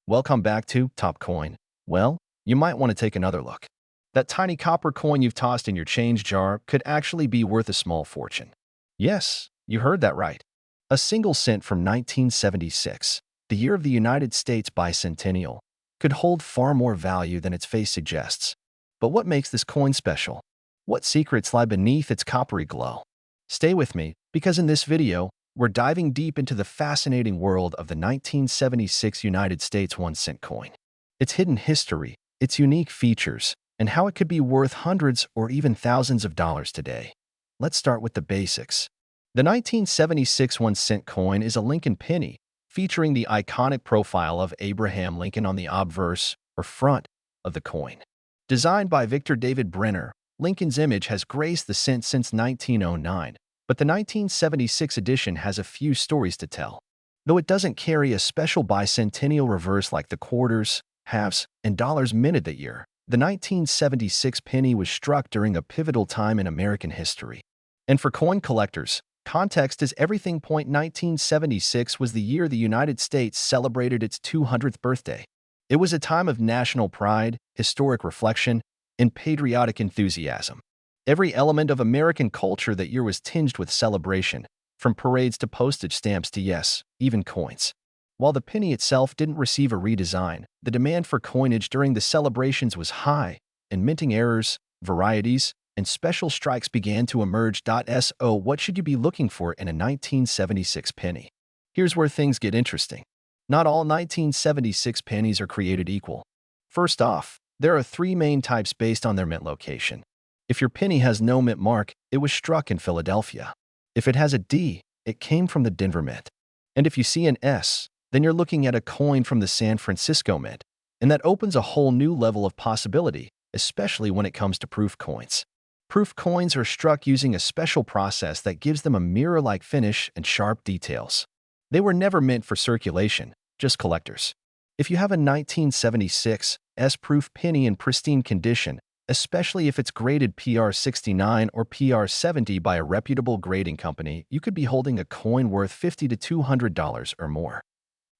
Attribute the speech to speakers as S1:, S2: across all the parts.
S1: Welcome back to Top Coin. Well, you might want to take another look. That tiny copper coin you've tossed in your change jar could actually be worth a small fortune. Yes, you heard that right. A single cent from 1976, the year of the United States bicentennial, could hold far more value than its face suggests. But what makes this coin special? What secrets lie beneath its coppery glow? Stay with me, because in this video, we're diving deep into the fascinating world of the 1976 United States 1-cent coin. Its hidden history, its unique features, and how it could be worth hundreds or even thousands of dollars today. Let's start with the basics. The 1976 1-cent coin is a Lincoln penny, featuring the iconic profile of Abraham Lincoln on the obverse, or front, of the coin. Designed by Victor David Brenner, Lincoln's image has graced the cent since 1909. But the 1976 edition has a few stories to tell. Though it doesn't carry a special bicentennial reverse like the quarters, halves, and dollars minted that year, the 1976 penny was struck during a pivotal time in American history. And for coin collectors, context is everything. 1976 was the year the United States celebrated its 200th birthday. It was a time of national pride, historic reflection, and patriotic enthusiasm. Every element of American culture that year was tinged with celebration, from parades to postage stamps to, yes, even coins. While the penny itself didn't receive a redesign, the demand for coinage during the celebrations was high, and minting errors, varieties, and special strikes began to emerge. So, what should you be looking for in a 1976 penny? Here's where things get interesting. Not all 1976 pennies are created equal. First off, there are three main types based on their mint location. If your penny has no mint mark, it was struck in Philadelphia. If it has a D, it came from the Denver Mint. And if you see an S, then you're looking at a coin from the San Francisco Mint. And that opens a whole new level of possibility, especially when it comes to proof coins. Proof coins are struck using a special process that gives them a mirror-like finish and sharp details. They were never meant for circulation, just collectors. If you have a 1976 S-proof penny in pristine condition, especially if it's graded PR69 or PR70 by a reputable grading company, you could be holding a coin worth $50 to $200 or more,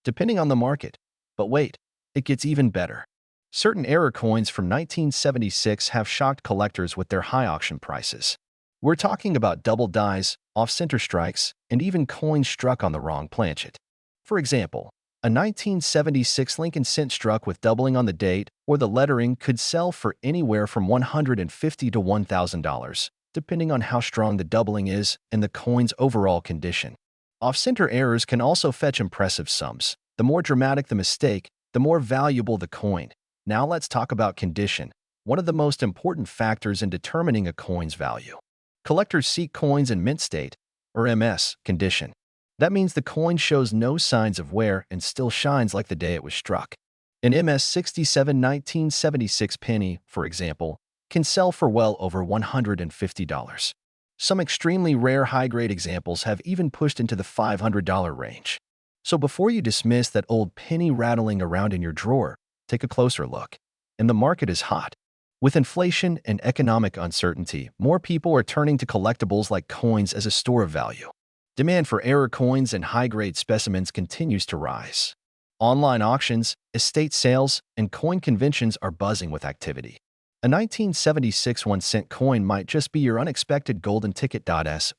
S1: depending on the market. But wait, it gets even better. Certain error coins from 1976 have shocked collectors with their high auction prices. We're talking about double dies, off-center strikes, and even coins struck on the wrong planchet. For example, a 1976 Lincoln cent struck with doubling on the date or the lettering could sell for anywhere from $150 to $1,000, depending on how strong the doubling is and the coin's overall condition. Off-center errors can also fetch impressive sums. The more dramatic the mistake, the more valuable the coin. Now let's talk about condition, one of the most important factors in determining a coin's value. Collectors seek coins in mint state, or MS, condition. That means the coin shows no signs of wear and still shines like the day it was struck. An MS-67 1976 penny, for example, can sell for well over $150. Some extremely rare high-grade examples have even pushed into the $500 range. So before you dismiss that old penny rattling around in your drawer, take a closer look. And the market is hot. With inflation and economic uncertainty, more people are turning to collectibles like coins as a store of value. Demand for error coins and high-grade specimens continues to rise. Online auctions, estate sales, and coin conventions are buzzing with activity. A 1976 1-cent coin might just be your unexpected golden ticket.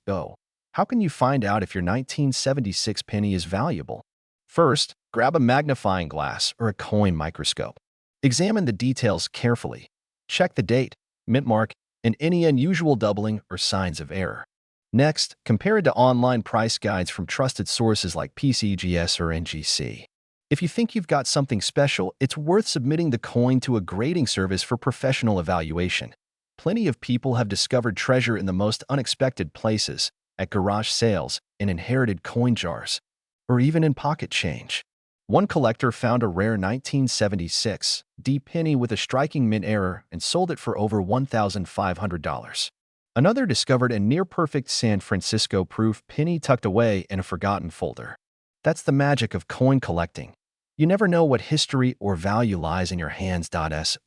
S1: So, how can you find out if your 1976 penny is valuable? First, grab a magnifying glass or a coin microscope. Examine the details carefully. Check the date, mint mark, and any unusual doubling or signs of error. Next, compare it to online price guides from trusted sources like PCGS or NGC. If you think you've got something special, it's worth submitting the coin to a grading service for professional evaluation. Plenty of people have discovered treasure in the most unexpected places, at garage sales, in inherited coin jars, or even in pocket change. One collector found a rare 1976 D penny with a striking mint error and sold it for over $1,500. Another discovered a near-perfect San Francisco proof penny tucked away in a forgotten folder. That's the magic of coin collecting. You never know what history or value lies in your hands.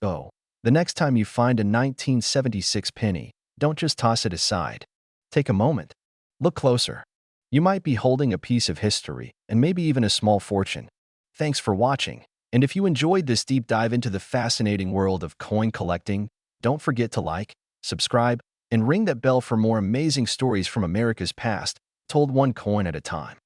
S1: So, the next time you find a 1976 penny, don't just toss it aside. Take a moment. Look closer. You might be holding a piece of history and maybe even a small fortune. Thanks for watching. And if you enjoyed this deep dive into the fascinating world of coin collecting, don't forget to like, subscribe, and ring that bell for more amazing stories from America's past, told one coin at a time.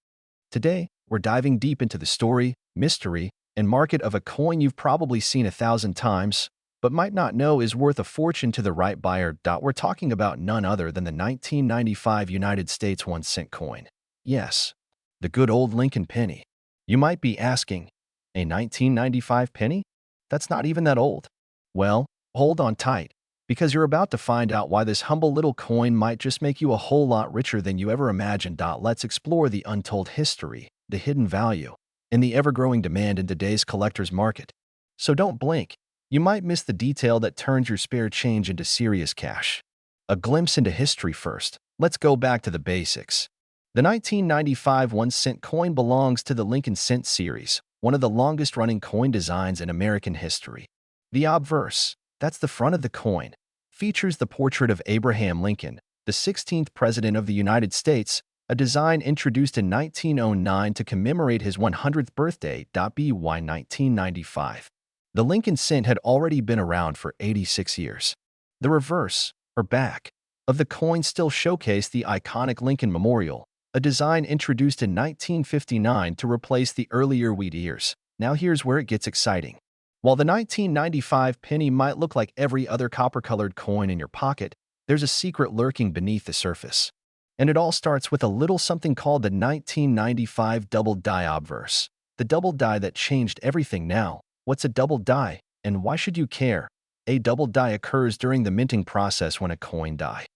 S1: Today, we're diving deep into the story, mystery, and market of a coin you've probably seen 1,000 times, but might not know is worth a fortune to the right buyer. We're talking about none other than the 1995 United States 1-cent coin. Yes, the good old Lincoln penny. You might be asking, a 1995 penny? That's not even that old. Well, hold on tight, because you're about to find out why this humble little coin might just make you a whole lot richer than you ever imagined. Let's explore the untold history, the hidden value, and the ever-growing demand in today's collector's market. So don't blink. You might miss the detail that turns your spare change into serious cash. A glimpse into history first. Let's go back to the basics. The 1995 1-cent coin belongs to the Lincoln Cent series, one of the longest-running coin designs in American history. The obverse, that's the front of the coin, features the portrait of Abraham Lincoln, the 16th President of the United States, a design introduced in 1909 to commemorate his 100th birthday. By 1995. The Lincoln Cent had already been around for 86 years. The reverse, or back, of the coin still showcased the iconic Lincoln Memorial, a design introduced in 1959 to replace the earlier wheat ears. Now here's where it gets exciting. While the 1995 penny might look like every other copper-colored coin in your pocket, there's a secret lurking beneath the surface. And it all starts with a little something called the 1995 double die obverse, the double die that changed everything. Now, what's a double die, and why should you care? A double die occurs during the minting process when a coin die.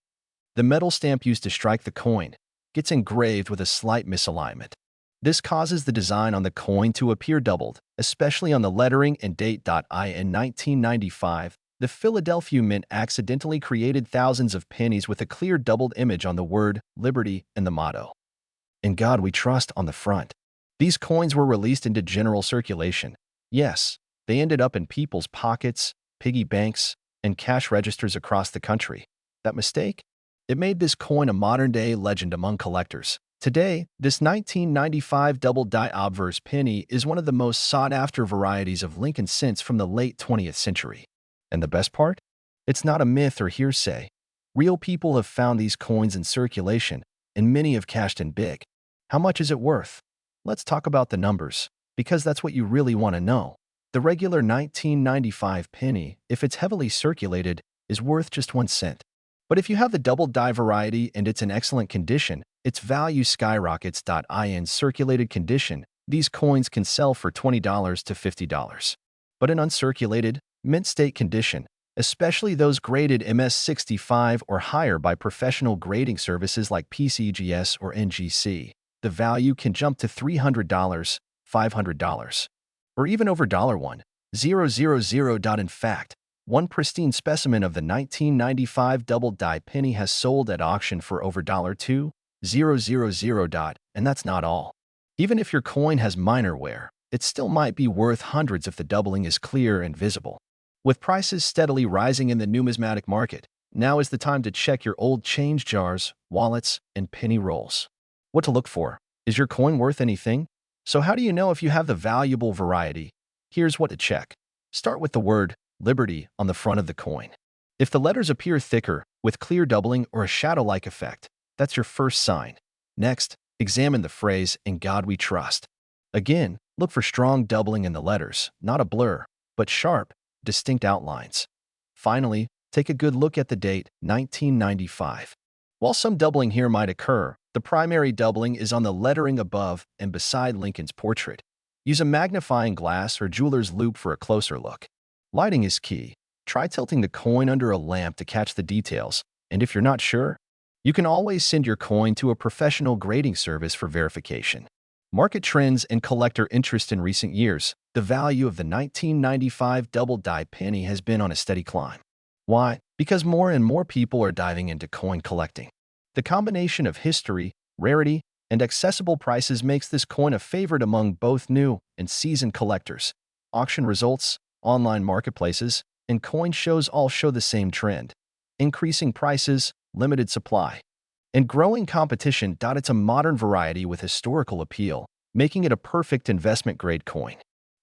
S1: The metal stamp used to strike the coin gets engraved with a slight misalignment. This causes the design on the coin to appear doubled, especially on the lettering and date. In 1995, the Philadelphia Mint accidentally created thousands of pennies with a clear doubled image on the word Liberty and the motto, "In God We Trust," on the front. These coins were released into general circulation. Yes, they ended up in people's pockets, piggy banks, and cash registers across the country. That mistake? It made this coin a modern-day legend among collectors. Today, this 1995 double die obverse penny is one of the most sought-after varieties of Lincoln cents from the late 20th century. And the best part? It's not a myth or hearsay. Real people have found these coins in circulation, and many have cashed in big. How much is it worth? Let's talk about the numbers, because that's what you really want to know. The regular 1995 penny, if it's heavily circulated, is worth just 1 cent. But if you have the double die variety and it's in excellent condition, its value skyrockets. In circulated condition, these coins can sell for $20 to $50. But in uncirculated, mint state condition, especially those graded MS65 or higher by professional grading services like PCGS or NGC, the value can jump to $300, $500, or even over $1,000. In fact, one pristine specimen of the 1995 double die penny has sold at auction for over $2,000. And that's not all. Even if your coin has minor wear, it still might be worth hundreds if the doubling is clear and visible. With prices steadily rising in the numismatic market, now is the time to check your old change jars, wallets, and penny rolls. What to look for? Is your coin worth anything? So how do you know if you have the valuable variety? Here's what to check. Start with the word Liberty on the front of the coin. If the letters appear thicker, with clear doubling or a shadow-like effect, that's your first sign. Next, examine the phrase, "In God We Trust." Again, look for strong doubling in the letters, not a blur, but sharp, distinct outlines. Finally, take a good look at the date, 1995. While some doubling here might occur, the primary doubling is on the lettering above and beside Lincoln's portrait. Use a magnifying glass or jeweler's loupe for a closer look. Lighting is key. Try tilting the coin under a lamp to catch the details, and if you're not sure, you can always send your coin to a professional grading service for verification. Market trends and collector interest in recent years. The value of the 1995 double die penny has been on a steady climb. Why? Because more and more people are diving into coin collecting. The combination of history, rarity, and accessible prices makes this coin a favorite among both new and seasoned collectors. Auction results, online marketplaces, and coin shows all show the same trend: increasing prices, limited supply, and growing competition. It's a modern variety with historical appeal, making it a perfect investment-grade coin.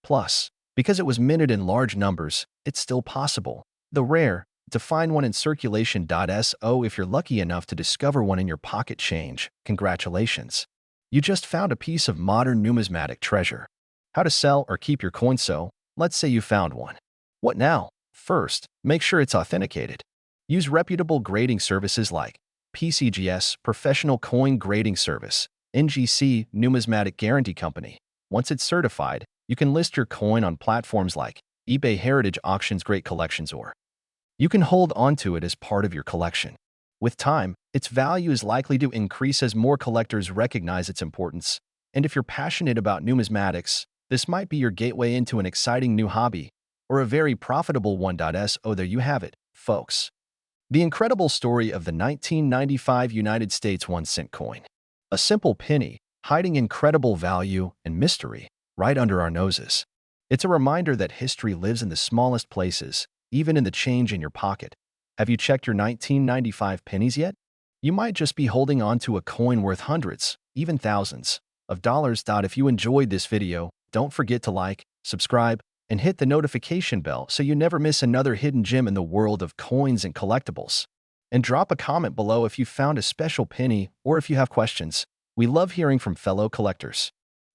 S1: Plus, Because it was minted in large numbers, it's still possible. Though rare, to find one in circulation.so if you're lucky enough to discover one in your pocket change, congratulations. You just found a piece of modern numismatic treasure. How to sell or keep your coin. So, let's say you found one. What now? First, make sure it's authenticated. Use reputable grading services like PCGS, Professional Coin Grading Service, NGC, Numismatic Guarantee Company. Once it's certified, you can list your coin on platforms like eBay, Heritage Auctions, Great Collections, or you can hold onto it as part of your collection. With time, its value is likely to increase as more collectors recognize its importance. And if you're passionate about numismatics, this might be your gateway into an exciting new hobby, or a very profitable one. So there you have it, folks. The incredible story of the 1995 United States 1-cent coin. A simple penny, hiding incredible value and mystery right under our noses. It's a reminder that history lives in the smallest places, even in the change in your pocket. Have you checked your 1995 pennies yet? You might just be holding on to a coin worth hundreds, even thousands, of dollars. If you enjoyed this video, don't forget to like, subscribe, and hit the notification bell so you never miss another hidden gem in the world of coins and collectibles. And drop a comment below if you found a special penny or if you have questions. We love hearing from fellow collectors.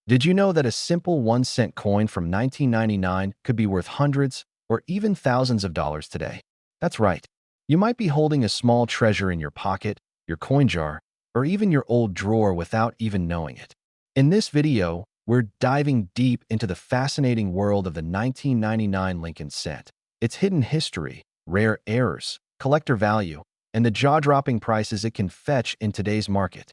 S1: Did you know that a simple 1-cent coin from 1999 could be worth hundreds or even thousands of dollars today? That's right. You might be holding a small treasure in your pocket, your coin jar, or even your old drawer without even knowing it. In this video, we're diving deep into the fascinating world of the 1999 Lincoln cent, its hidden history, rare errors, collector value, and the jaw-dropping prices it can fetch in today's market.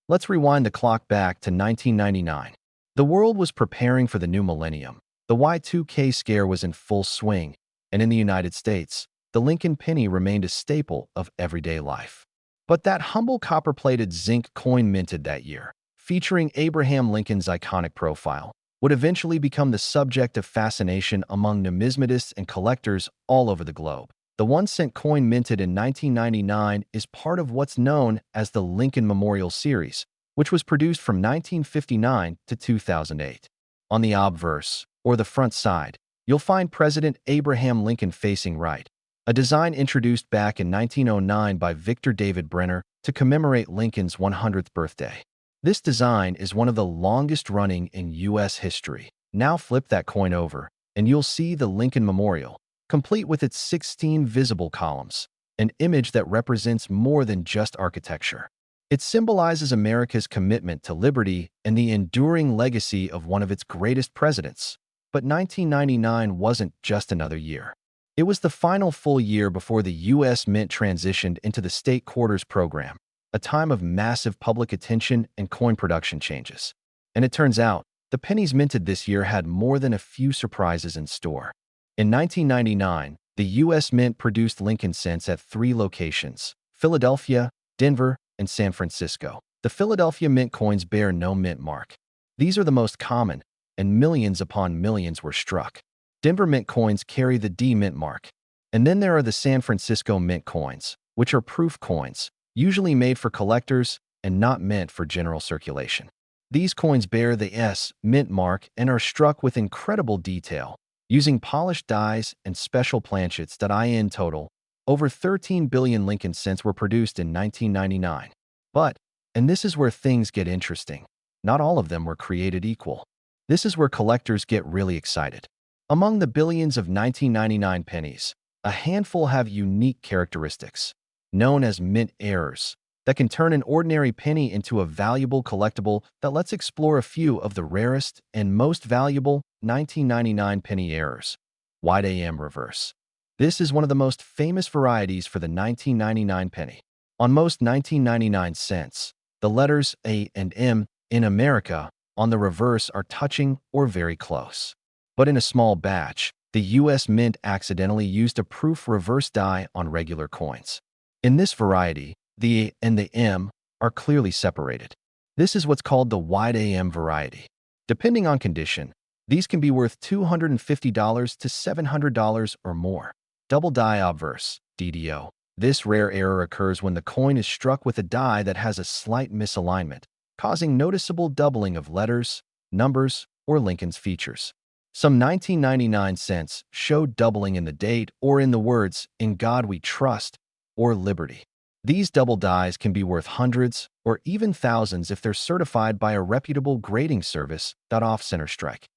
S1: Let's rewind the clock back to 1999. The world was preparing for the new millennium. The Y2K scare was in full swing, and in the United States, the Lincoln penny remained a staple of everyday life. But that humble copper-plated zinc coin minted that year, featuring Abraham Lincoln's iconic profile, would eventually become the subject of fascination among numismatists and collectors all over the globe. The 1-cent coin minted in 1999 is part of what's known as the Lincoln Memorial Series, which was produced from 1959 to 2008. On the obverse, or the front side, you'll find President Abraham Lincoln facing right, a design introduced back in 1909 by Victor David Brenner to commemorate Lincoln's 100th birthday. This design is one of the longest-running in U.S. history. Now flip that coin over, and you'll see the Lincoln Memorial, complete with its 16 visible columns, an image that represents more than just architecture. It symbolizes America's commitment to liberty and the enduring legacy of one of its greatest presidents. But 1999 wasn't just another year. It was the final full year before the U.S. Mint transitioned into the state quarters program, a time of massive public attention and coin production changes. And it turns out, the pennies minted this year had more than a few surprises in store. In 1999, the U.S. Mint produced Lincoln cents at 3 locations: Philadelphia, Denver, and San Francisco. The Philadelphia Mint coins bear no mint mark. These are the most common, and millions upon millions were struck. Denver Mint coins carry the D mint mark. And then there are the San Francisco Mint coins, which are proof coins, usually made for collectors and not meant for general circulation. These coins bear the S mint mark and are struck with incredible detail, using polished dies and special planchets. In total, over 13 billion Lincoln cents were produced in 1999. But, and this is where things get interesting, not all of them were created equal. This is where collectors get really excited. Among the billions of 1999 pennies, a handful have unique characteristics, known as mint errors, that can turn an ordinary penny into a valuable collectible. Let's explore a few of the rarest and most valuable 1999 penny errors. Wide AM reverse. This is one of the most famous varieties for the 1999 penny. On most 1999 cents, the letters A and M in America on the reverse are touching or very close. But in a small batch, the U.S. Mint accidentally used a proof reverse die on regular coins. In this variety, the A and the M are clearly separated. This is what's called the wide AM variety. Depending on condition, these can be worth $250 to $700 or more. Double die obverse, DDO. This rare error occurs when the coin is struck with a die that has a slight misalignment, causing noticeable doubling of letters, numbers, or Lincoln's features. Some 1999 cents showed doubling in the date or in the words, "In God We Trust," or "Liberty." These double dies can be worth hundreds or even thousands if they're certified by a reputable grading service. Off-center strike.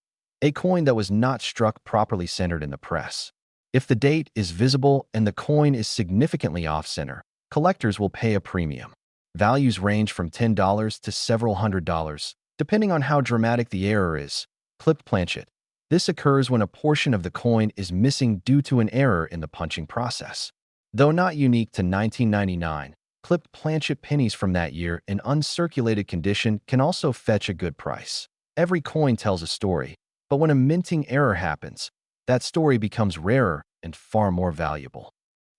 S1: A coin that was not struck properly centered in the press. If the date is visible and the coin is significantly off-center, collectors will pay a premium. Values range from $10 to several $100s, depending on how dramatic the error is. Clipped planchet. This occurs when a portion of the coin is missing due to an error in the punching process. Though not unique to 1999, clipped planchet pennies from that year in uncirculated condition can also fetch a good price. Every coin tells a story, but when a minting error happens, that story becomes rarer and far more valuable.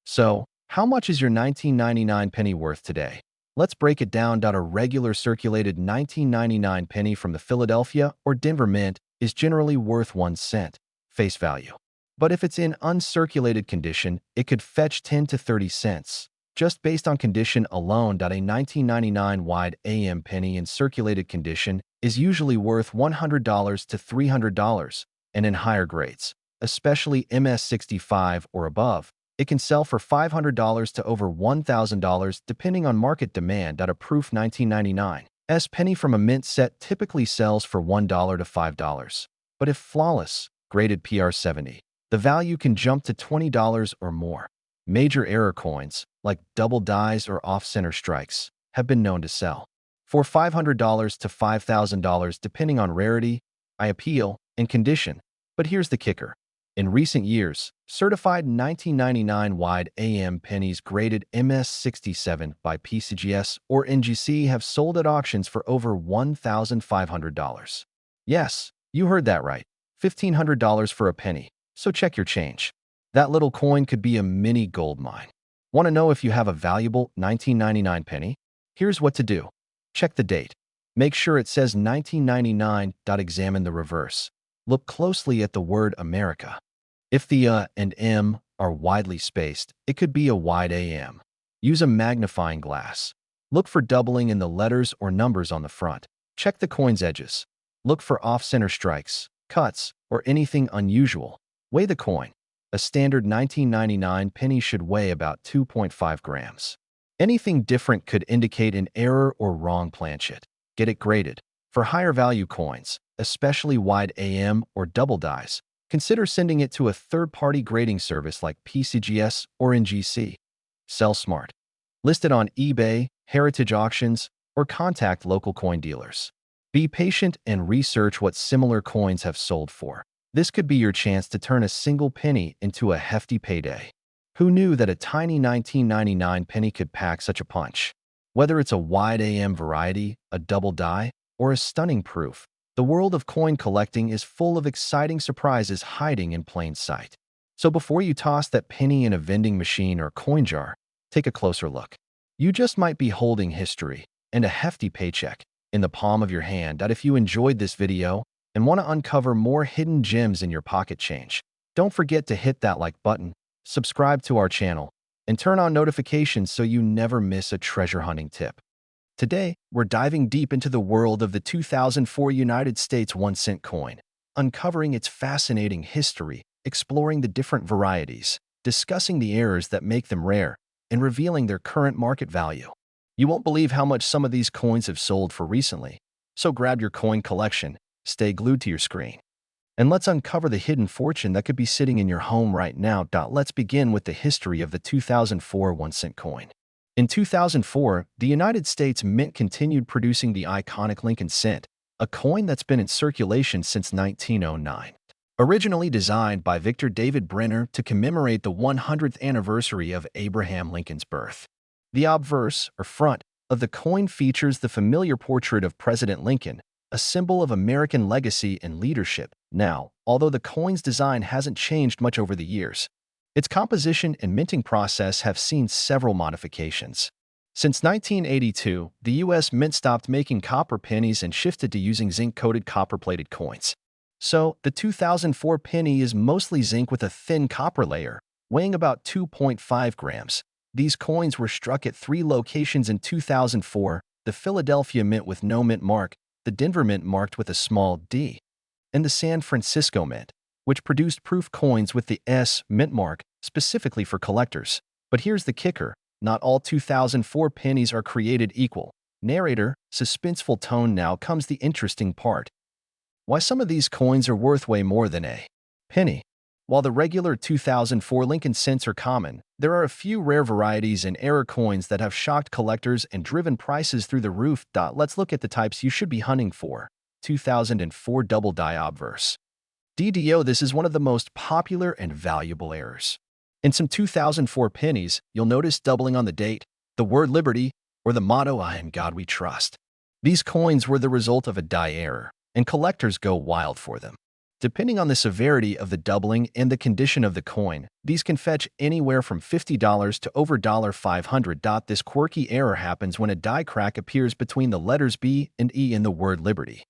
S1: So, how much is your 1999 penny worth today? Let's break it down. A regular circulated 1999 penny from the Philadelphia or Denver Mint is generally worth 1 cent, face value. But if it's in uncirculated condition, it could fetch 10 to 30 cents, just based on condition alone. A 1999 wide AM penny in circulated condition is usually worth $100 to $300, and in higher grades, especially MS65 or above, it can sell for $500 to over $1,000 depending on market demand. A proof 1999 S penny from a mint set typically sells for $1 to $5, but if flawless, graded PR70, the value can jump to $20 or more. Major error coins, like double dies or off-center strikes, have been known to sell for $500 to $5,000 depending on rarity, appeal, and condition. But here's the kicker. In recent years, certified 1999 wide AM pennies graded MS67 by PCGS or NGC have sold at auctions for over $1,500. Yes, you heard that right. $1,500 for a penny. So check your change. That little coin could be a mini gold mine. Want to know if you have a valuable 1999 penny? Here's what to do. Check the date. Make sure it says 1999. Examine the reverse. Look closely at the word America. If the and M are widely spaced, it could be a wide AM. Use a magnifying glass. Look for doubling in the letters or numbers on the front. Check the coin's edges. Look for off-center strikes, cuts, or anything unusual. Weigh the coin. A standard 1999 penny should weigh about 2.5 grams. Anything different could indicate an error or wrong planchet. Get it graded. For higher value coins, especially wide AM or double dies, consider sending it to a third-party grading service like PCGS or NGC. Sell smart. List it on eBay, heritage auctions, or contact local coin dealers. Be patient and research what similar coins have sold for. This could be your chance to turn a single penny into a hefty payday. Who knew that a tiny 1999 penny could pack such a punch? Whether it's a wide AM variety, a double die, or a stunning proof, the world of coin collecting is full of exciting surprises hiding in plain sight. So before you toss that penny in a vending machine or coin jar, take a closer look. You just might be holding history and a hefty paycheck in the palm of your hand. If you enjoyed this video and want to uncover more hidden gems in your pocket change, don't forget to hit that like button, subscribe to our channel, and turn on notifications so you never miss a treasure hunting tip. Today, we're diving deep into the world of the 2004 United States 1 cent coin, uncovering its fascinating history, exploring the different varieties, discussing the errors that make them rare, and revealing their current market value. You won't believe how much some of these coins have sold for recently, so grab your coin collection, stay glued to your screen, and let's uncover the hidden fortune that could be sitting in your home right now. Let's begin with the history of the 2004 1 cent coin. In 2004, the United States Mint continued producing the iconic Lincoln cent, a coin that's been in circulation since 1909. Originally designed by Victor David Brenner to commemorate the 100th anniversary of Abraham Lincoln's birth. The obverse, or front, of the coin features the familiar portrait of President Lincoln, a symbol of American legacy and leadership. Now, although the coin's design hasn't changed much over the years, its composition and minting process have seen several modifications. Since 1982, the U.S. Mint stopped making copper pennies and shifted to using zinc-coated copper-plated coins. So, the 2004 penny is mostly zinc with a thin copper layer, weighing about 2.5 grams. These coins were struck at 3 locations in 2004, the Philadelphia Mint with no mint mark, the Denver Mint marked with a small d, and the San Francisco Mint, which produced proof coins with the S mint mark specifically for collectors. But here's the kicker. Not all 2004 pennies are created equal. Narrator, suspenseful tone. Now comes the interesting part. Why some of these coins are worth way more than a penny. While the regular 2004 Lincoln cents are common, there are a few rare varieties and error coins that have shocked collectors and driven prices through the roof. Let's look at the types you should be hunting for. 2004 Double Die Obverse. DDO. This is one of the most popular and valuable errors. In some 2004 pennies, you'll notice doubling on the date, the word liberty, or the motto, "I in God we trust." These coins were the result of a die error, and collectors go wild for them. Depending on the severity of the doubling and the condition of the coin, these can fetch anywhere from $50 to over $500. This quirky error happens when a die crack appears between the letters B and E in the word liberty,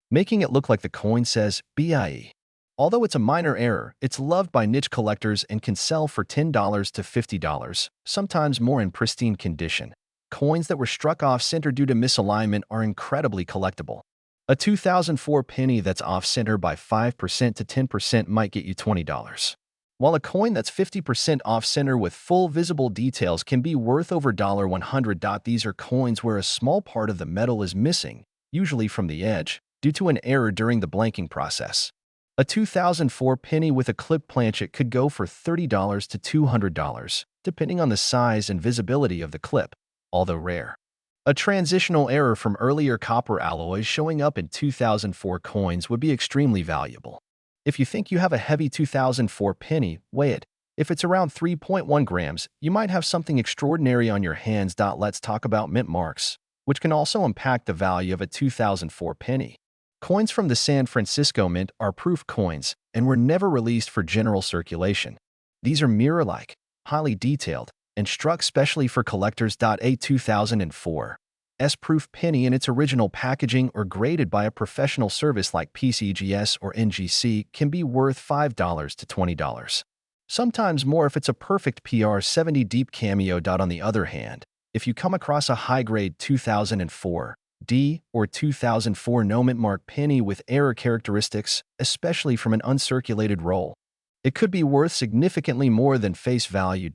S1: making it look like the coin says BIE. Although it's a minor error, it's loved by niche collectors and can sell for $10 to $50, sometimes more in pristine condition. Coins that were struck off-center due to misalignment are incredibly collectible. A 2004 penny that's off-center by 5% to 10% might get you $20, while a coin that's 50% off-center with full visible details can be worth over $100. These are coins where a small part of the metal is missing, usually from the edge, due to an error during the blanking process. A 2004 penny with a clip planchet could go for $30 to $200, depending on the size and visibility of the clip, although rare. A transitional error from earlier copper alloys showing up in 2004 coins would be extremely valuable. If you think you have a heavy 2004 penny, weigh it. If it's around 3.1 grams, you might have something extraordinary on your hands. Let's talk about mint marks, which can also impact the value of a 2004 penny. Coins from the San Francisco Mint are proof coins and were never released for general circulation. These are mirror-like, highly detailed, and struck specially for collectors. A 2004 S-proof penny in its original packaging or graded by a professional service like PCGS or NGC can be worth $5 to $20. Sometimes more if it's a perfect PR70 deep cameo. On the other hand, if you come across a high-grade 2004 D or 2004 no mint mark penny with error characteristics, especially from an uncirculated roll, it could be worth significantly more than face value.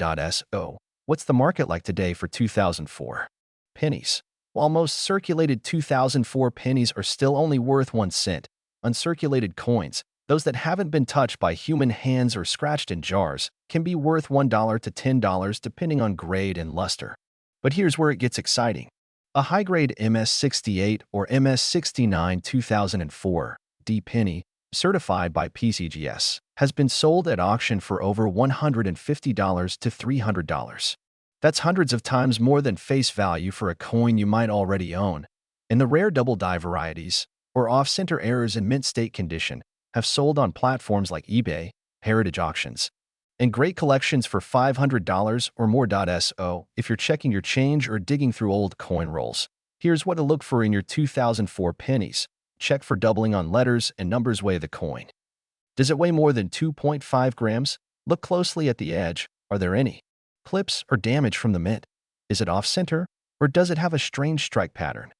S1: So, what's the market like today for 2004 pennies? While most circulated 2004 pennies are still only worth 1 cent, uncirculated coins, those that haven't been touched by human hands or scratched in jars, can be worth $1 to $10 depending on grade and luster. But here's where it gets exciting. A high-grade MS68 or MS69 2004 D penny, certified by PCGS, has been sold at auction for over $150 to $300. That's hundreds of times more than face value for a coin you might already own. And the rare double die varieties, or off-center errors in mint state condition, have sold on platforms like eBay, Heritage Auctions, and great collections for $500 or more. So, if you're checking your change or digging through old coin rolls, here's what to look for in your 2004 pennies. Check for doubling on letters and numbers. Weigh the coin. Does it weigh more than 2.5 grams? Look closely at the edge. Are there any clips or damage from the mint? Is it off-center, or does it have a strange strike pattern?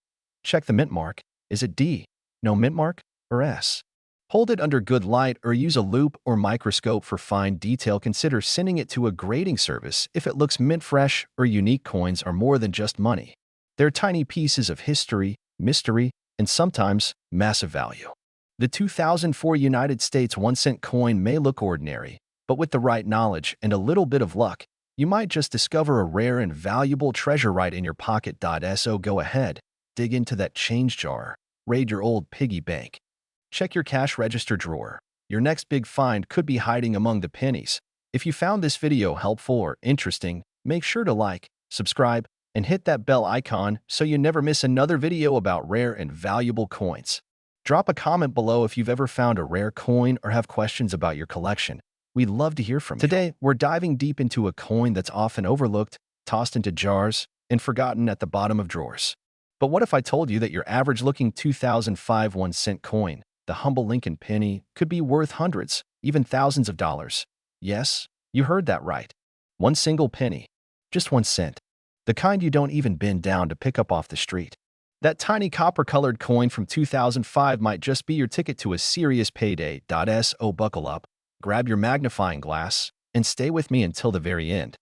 S1: Check the mint mark. Is it D, no mint mark, or S? Hold it under good light or use a loupe or microscope for fine detail. Consider sending it to a grading service if it looks mint fresh or unique. Coins are more than just money. They're tiny pieces of history, mystery, and sometimes massive value. The 2004 United States 1 cent coin may look ordinary, but with the right knowledge and a little bit of luck, you might just discover a rare and valuable treasure right in your pocket. So go ahead, dig into that change jar, raid your old piggy bank. Check your cash register drawer. Your next big find could be hiding among the pennies. If you found this video helpful or interesting, make sure to like, subscribe, and hit that bell icon so you never miss another video about rare and valuable coins. Drop a comment below if you've ever found a rare coin or have questions about your collection. We'd love to hear from you. Today, we're diving deep into a coin that's often overlooked, tossed into jars, and forgotten at the bottom of drawers. But what if I told you that your average-looking 2005 1 cent coin, the humble Lincoln penny, could be worth hundreds, even thousands of dollars? Yes, you heard that right. One single penny. Just 1 cent. The kind you don't even bend down to pick up off the street. That tiny copper-colored coin from 2005 might just be your ticket to a serious payday. So buckle up, grab your magnifying glass, and stay with me until the very end.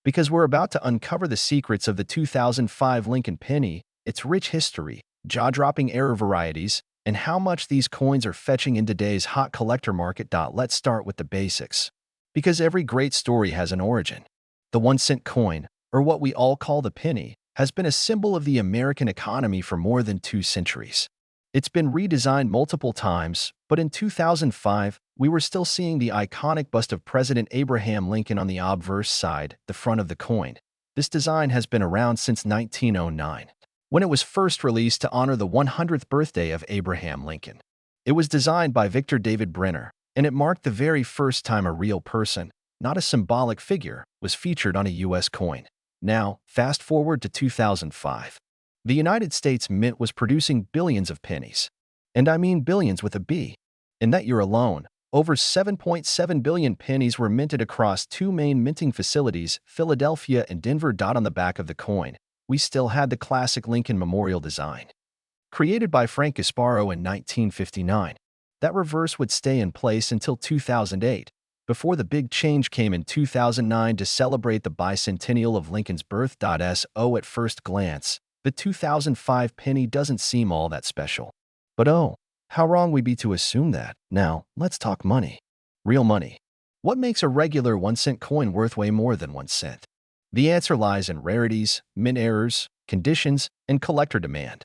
S1: Because we're about to uncover the secrets of the 2005 Lincoln penny, its rich history, jaw-dropping error varieties, and how much these coins are fetching in today's hot collector market. Let's start with the basics. Because every great story has an origin. The 1-cent coin, or what we all call the penny, has been a symbol of the American economy for more than 2 centuries. It's been redesigned multiple times, but in 2005, we were still seeing the iconic bust of President Abraham Lincoln on the obverse side, the front of the coin. This design has been around since 1909, when it was first released to honor the 100th birthday of Abraham Lincoln. It was designed by Victor David Brenner, and it marked the very first time a real person, not a symbolic figure, was featured on a U.S. coin. Now, fast forward to 2005. The United States Mint was producing billions of pennies. And I mean billions with a B. In that year alone, over 7.7 billion pennies were minted across 2 main minting facilities, Philadelphia and Denver. On the back of the coin, we still had the classic Lincoln Memorial design. Created by Frank Gasparo in 1959, that reverse would stay in place until 2008, before the big change came in 2009 to celebrate the bicentennial of Lincoln's birth. At first glance, the 2005 penny doesn't seem all that special. But oh, how wrong we'd be to assume that. Now, let's talk money. Real money. What makes a regular 1-cent coin worth way more than 1 cent? The answer lies in rarities, mint errors, conditions, and collector demand.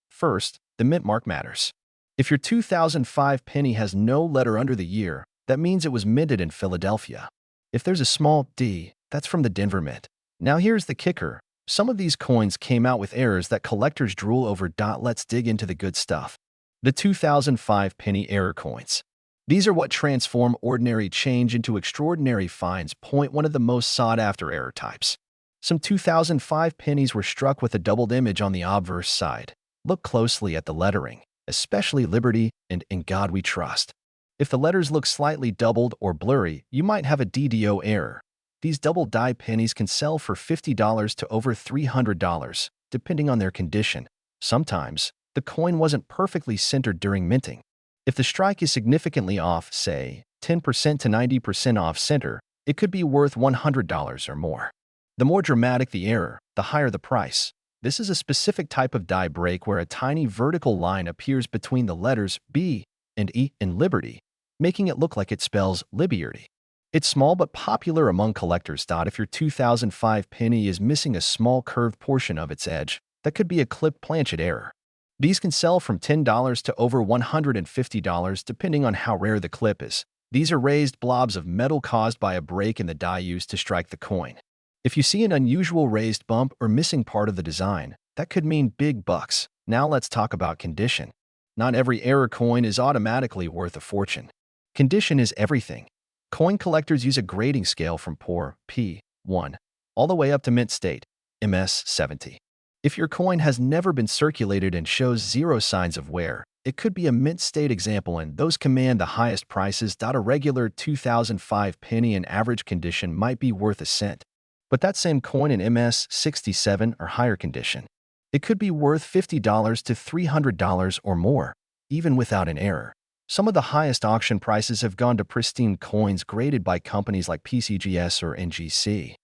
S1: First, the mint mark matters. If your 2005 penny has no letter under the year, that means it was minted in Philadelphia. If there's a small D, that's from the Denver Mint. Now here's the kicker. Some of these coins came out with errors that collectors drool over. Let's dig into the good stuff. The 2005 penny error coins. These are what transform ordinary change into extraordinary finds. Point one of the most sought-after error types. Some 2005 pennies were struck with a doubled image on the obverse side. Look closely at the lettering, especially Liberty and In God We Trust. If the letters look slightly doubled or blurry, you might have a DDO error. These double die pennies can sell for $50 to over $300, depending on their condition. Sometimes, the coin wasn't perfectly centered during minting. If the strike is significantly off, say, 10% to 90% off center, it could be worth $100 or more. The more dramatic the error, the higher the price. This is a specific type of die break where a tiny vertical line appears between the letters B and E in Liberty, making it look like it spells Liberty. It's small but popular among collectors. If your 2005 penny is missing a small curved portion of its edge, that could be a clipped planchet error. These can sell from $10 to over $150 depending on how rare the clip is. These are raised blobs of metal caused by a break in the die used to strike the coin. If you see an unusual raised bump or missing part of the design, that could mean big bucks. Now let's talk about condition. Not every error coin is automatically worth a fortune. Condition is everything. Coin collectors use a grading scale from poor, P1, all the way up to mint state, MS70. If your coin has never been circulated and shows 0 signs of wear, it could be a mint state example, and those command the highest prices. A regular 2005 penny in average condition might be worth a cent. But that same coin in MS67 or higher condition, it could be worth $50 to $300 or more, even without an error. Some of the highest auction prices have gone to pristine coins graded by companies like PCGS or NGC,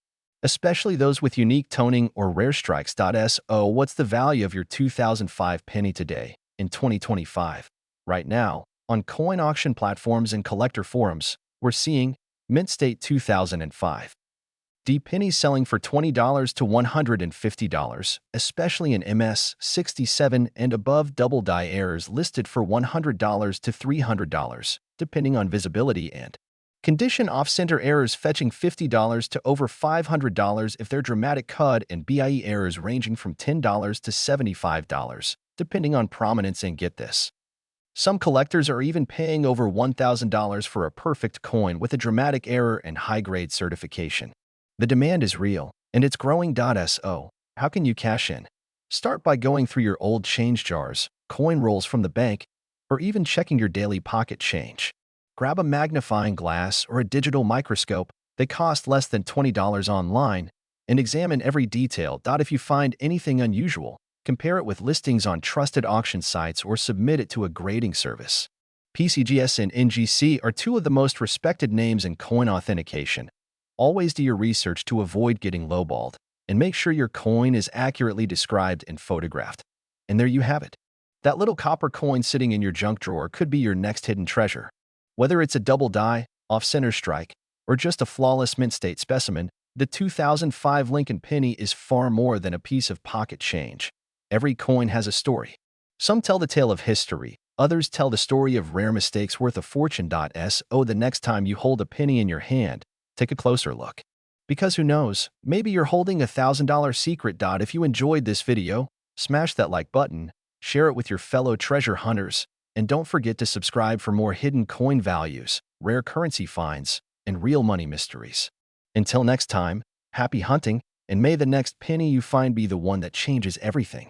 S1: especially those with unique toning or rare strikes. What's the value of your 2005 penny today, in 2025? Right now, on coin auction platforms and collector forums, we're seeing mint state 2005 D pennies selling for $20 to $150, especially in MS67 and above. Double die errors listed for $100 to $300, depending on visibility and condition. Off-center errors fetching $50 to over $500 if they're dramatic. CUD and BIE errors ranging from $10 to $75, depending on prominence. And get this, some collectors are even paying over $1,000 for a perfect coin with a dramatic error and high-grade certification. The demand is real, and it's growing. So, how can you cash in? Start by going through your old change jars, coin rolls from the bank, or even checking your daily pocket change. Grab a magnifying glass or a digital microscope. They cost less than $20 online, and examine every detail. If you find anything unusual, compare it with listings on trusted auction sites, or submit it to a grading service. PCGS and NGC are two of the most respected names in coin authentication. Always do your research to avoid getting lowballed, and make sure your coin is accurately described and photographed. And there you have it. That little copper coin sitting in your junk drawer could be your next hidden treasure. Whether it's a double die, off-center strike, or just a flawless mint-state specimen, the 2005 Lincoln penny is far more than a piece of pocket change. Every coin has a story. Some tell the tale of history, others tell the story of rare mistakes worth a fortune. So the next time you hold a penny in your hand, take a closer look. Because who knows, maybe you're holding $1,000 secret. If you enjoyed this video, smash that like button, share it with your fellow treasure hunters, and don't forget to subscribe for more hidden coin values, rare currency finds, and real money mysteries. Until next time, happy hunting, and may the next penny you find be the one that changes everything.